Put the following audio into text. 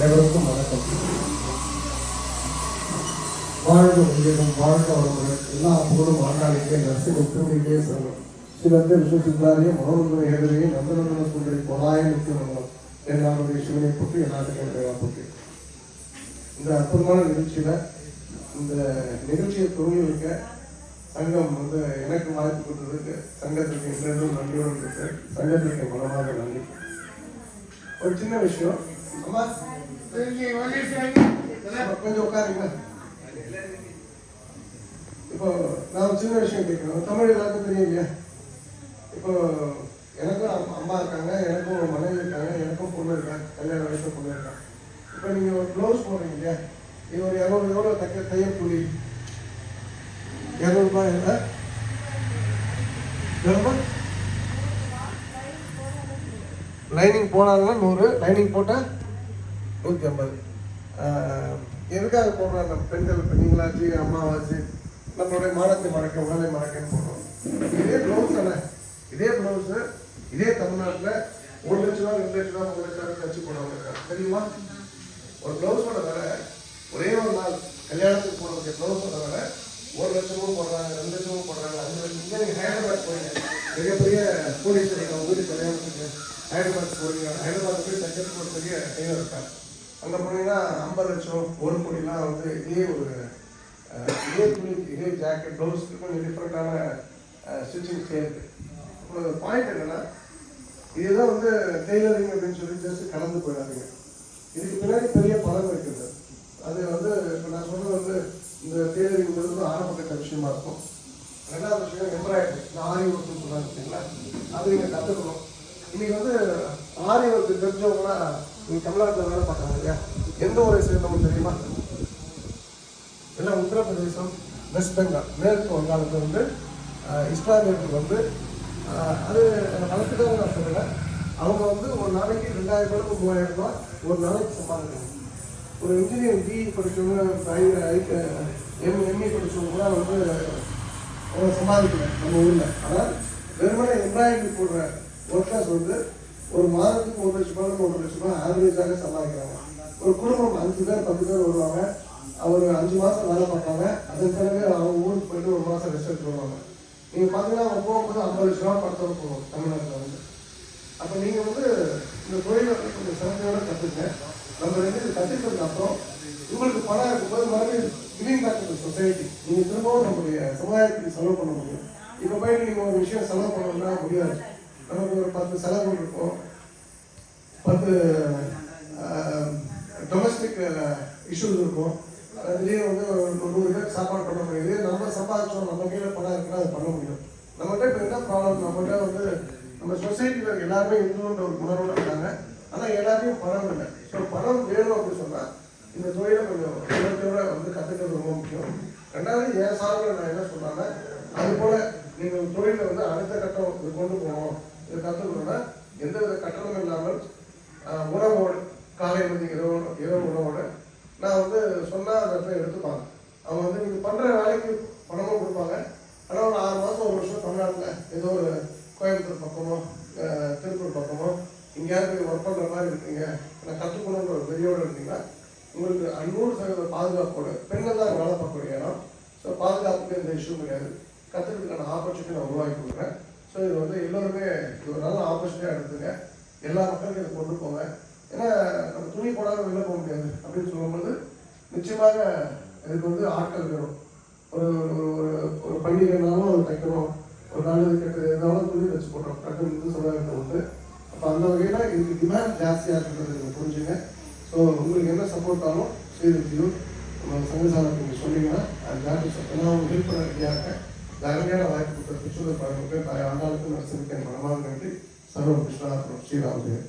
அனைவருக்கும் வணக்கம். வாழ்க உயிரினம் வாழ்க வளமுடன் எல்லா அப்போதும் ஆண்டாளிக்கே நரசிம்ம திருவிழிக்கே சொல்லும் சிவந்த விஸ்வசித்தாரியே மனோரந்தன ஏழுவையை நந்தநந்தன சுந்தரி பொலாய நிற்கும் எல்லாருடைய சிவனை போட்டு எல்லாத்துக்கும் போட்டு இந்த அற்புதமான நிகழ்ச்சியில இந்த நிகழ்ச்சியை துவங்கி வைக்க சங்கம் வந்து எனக்கு வாய்ப்பு கொடுத்ததுக்கு சங்கத்திற்கு என்றும் நன்றியோடு இருக்கு. சங்கத்திற்கு மனமாக நன்றி. ஒரு சின்ன விஷயம், அம்மா கொஞ்சம் உட்காருங்க. இப்போ நான் சின்ன விஷயம் கேட்கணும். தமிழ் எல்லாருக்கும் தெரியும் இல்லையா? இப்போ எனக்கும் அம்மா இருக்காங்க, எனக்கும் மனைவி இருக்காங்க, எனக்கும் பொண்ணு இருக்காங்க, கல்யாண வயசு பொண்ணு இருக்காங்க. இப்போ நீங்கள் ஒரு ப்ளவுஸ் போடுறீங்க இல்லையா? இது ஒரு எவ்வளோ தையல் கூலி? 200 ரூபாய். லைனிங் போனாங்கன்னா 100, லைனிங் போட்டால் 150. எதுக்காக போடுறாங்க நம்ம பெண்கள்? இப்போ நீங்களாச்சு அம்மாவாச்சு நம்மளுடைய மானத்தை மறக்க உடலை மறக்கன்னு போடுறோம். இதே ப்ளவுஸ் தானே, இதே ப்ளவுஸு இதே தமிழ்நாட்டில் 1 லட்ச ரூபா 2 லட்ச ரூபா 3 லட்ச ரூபா தச்சு போடுறவங்க இருக்காங்க தெரியுமா? ஒரு ப்ளவுஸோட விலை ஒரே ஒரு நாள் கல்யாணத்துக்கு போடுறதுக்கு ப்ளவுஸோட விலை 1 லட்சமும் போடுறாங்க, 2 லட்சமும் போடுறாங்க, 5 லட்சம். இங்கே நீங்கள் ஹைதராபாத் போறீங்க, மிகப்பெரிய கோடீஸ்வரர் அவங்க வீட்டு கல்யாணத்துக்கு ஹைதராபாத் போறீங்க. ஹைதராபாத் போய் தைக்கிறதுக்கு ஒரு பெரிய டெய்லர் இருக்காங்க. அங்கே போனீங்கன்னா 50 லட்சம் 1 கோடிலாம் வந்து இதே துணி இதே ஜாக்கெட் ப்ளவுஸுக்கு கொஞ்சம் டிஃப்ரெண்ட்டான ஸ்டிச்சிங் செய்யுது. இப்போ பாயிண்ட் என்னன்னா, இதுதான் வந்து டெய்லரிங் அப்படின்னு சொல்லி ஜஸ்ட் கலந்து போயிடாதீங்க. இதுக்கு பின்னாடி பெரிய பலன் இருக்குது. அது வந்து இப்போ நான் சொல்றது வந்து இந்த டெய்லரிங் வந்து ஆரம்பக்கட்ட விஷயமா இருக்கும். 2வது விஷயம் எம்ப்ராய்டரி, இந்த ஆரி ஒர்க்குன்னு சொல்லுவாங்க பார்த்தீங்களா, அது நீங்கள் கற்றுக்கணும். இன்னைக்கு வந்து ஆரி ஒர்க்கு தெரிஞ்சவங்கன்னா நீங்கள் தமிழ்நாட்டில் வேலை பார்க்குறாங்க இல்லையா? எந்த ஊரை சேர்ந்தவங்க தெரியுமா? எல்லாம் உத்தரப்பிரதேசம், வெஸ்ட் பெங்கால், மேற்கு வங்காளத்தில் வந்து இஸ்லாமியர்கள் வந்து அது வளர்த்துக்காக நான் சொல்லலை. அவங்க வந்து ஒரு நாளைக்கு 2000 ரூபாய் 3000 ரூபாய் ஒரு நாளைக்கு சம்பாதிக்கிறாங்க. ஒரு இன்ஜினியர் பிஇ படித்தவங்க எம்இ படித்தவங்க கூட வந்து அவங்க சம்பாதிக்கல நம்ம ஊரில். ஆனால் வெறுமனே எம்ப்ராய்டரி போடுற ஒர்க்கர்ஸ் வந்து ஒரு மாதத்துக்கு 1 லட்ச ரூபாய் 1 லட்ச ரூபாய் ஆவரேஜாக சம்பாதிக்கிறாங்க. ஒரு குடும்பம் 5 பேர் 10 பேர் வருவாங்க, அவர் 5 மாதம் வேலை பார்ப்பாங்க. அதன் பிறகு அவங்க ஊருக்கு போயிட்டு 1 மாதம் ரெஸ்ட் எடுத்து வருவாங்க. நீங்கள் பார்த்தீங்கன்னா அவங்க போகும்போது 50 லட்ச ரூபா படத்தோடு போகும் தமிழ்நாட்டில் வந்து. அப்போ நீங்கள் வந்து இந்த தொழிலை வந்து கொஞ்சம் சிறந்தோட கற்றுங்க. நம்ம ரெண்டு கற்றுக்கிறதுக்கு அப்புறம் உங்களுக்கு பணம் இருக்கும்போது மறுபடியும் கிவிங் பேக் டு சொசைட்டி. நீங்கள் திரும்பவும் நம்முடைய சமுதாயத்துக்கு செலவு பண்ண முடியும். இப்போ போயிட்டு நீங்கள் ஒரு விஷயம் செலவு பண்ணணும்னா முடியாது. நமக்கு ஒரு 10 செலவு இருக்கும், 10 டொமஸ்டிக் இஷ்யூஸ் இருக்கும். அதுலேயே வந்து 100 பேருக்கு சாப்பாடு பண்ண முடியாது. நம்ம சம்பாதிச்சோம், நம்ம கையில் பணம் இருக்குன்னா அது பண்ண முடியும். நம்மகிட்ட இப்போ என்ன ப்ராப்ளம், நம்மகிட்ட வந்து நம்ம சொசைட்டியில் எல்லாருமே இன்னொன்று ஒரு உணர்வோடு இருக்காங்க. ஆனால் எல்லாத்தையும் பணம் இல்லை. ஸோ பணம் வேணும் அப்படின்னு சொன்னால் இந்த தொழிலை கொஞ்சம் இலக்கையோட வந்து கற்றுக்கிறது ரொம்ப முக்கியம். 2வது என் சார்பில் நான் என்ன சொல்கிறாங்க, அது போல் நீங்கள் தொழிலை வந்து அடுத்த கட்டம் இது கொண்டு போகணும். இது கற்றுக்கணும்னா எந்தவித கட்டணமும் இல்லாமல் உணவோடு காலை வந்து இரவு உணவோடு நான் வந்து சொன்னால் அந்த இடத்துல எடுத்துப்பாங்க. அவங்க வந்து நீங்கள் பண்ணுற வேலைக்கு பணமும் கொடுப்பாங்க. ஆனால் ஒரு 6 மாதம் 1 வருஷம் தமிழ்நாட்டில் ஏதோ ஒரு கோயம்புத்தூர் பக்கமோ திருப்பூர் பக்கமோ எங்கேயாவது ஒர்க் பண்ணுற மாதிரி இருக்கீங்க, நான் கற்றுக்கணுன்ற ஒரு வெறியோடு இருந்தீங்கன்னா உங்களுக்கு 100% பாதுகாப்போடு பெண்கள் தான் வேலை பார்க்கக்கூடிய இடம். ஸோ பாதுகாப்புக்கு எந்த இஷ்யூ கிடையாது. கற்றுக்கிறதுக்கான ஆப்பர்ச்சுனிட்டி நான் உருவாக்கி கொடுக்குறேன். ஸோ இது வந்து எல்லோருமே இது ஒரு நல்ல ஆப்பர்ச்சுனிட்டியாக எடுத்துங்க. எல்லா மக்களுக்கும் இதை கொண்டு போங்க. ஏன்னா நம்ம துணி போடாமல் வெளில போக முடியாது அப்படின்னு சொல்லும்போது நிச்சயமாக இதுக்கு வந்து ஆட்கள் வேணும். ஒரு ஒரு பண்டிகைனாலும் அது தைக்கணும், ஒரு நல்லது கெட்டது எதாலும் துணி வச்சு போடுறோம் டக்குன்னு சமுதாயத்தை வந்து. அப்போ அந்த வகையில் இதுக்கு டிமாண்ட் ஜாஸ்தியாக இருக்கிறது நீங்கள் புரிஞ்சுங்க. ஸோ உங்களுக்கு என்ன சப்போர்ட் ஆகும் செய்தியும் நம்ம சங்கசாரத்தை நீங்கள் சொன்னீங்கன்னா அது ஜாஸ்தி சப்போர்ட் நான் உங்களுக்கு ஹெல்ப் பண்ண ரெடியாக இருக்கேன். அருமையான வாய்ப்பு கொடுத்த பிச்சுவர் பாருங்க ஆண்டாளுக்கு நரசிம்முக்கு மனமாக நன்றி. சர்வம் கிருஷ்ணா ஸ்ரீராமஜெயம்.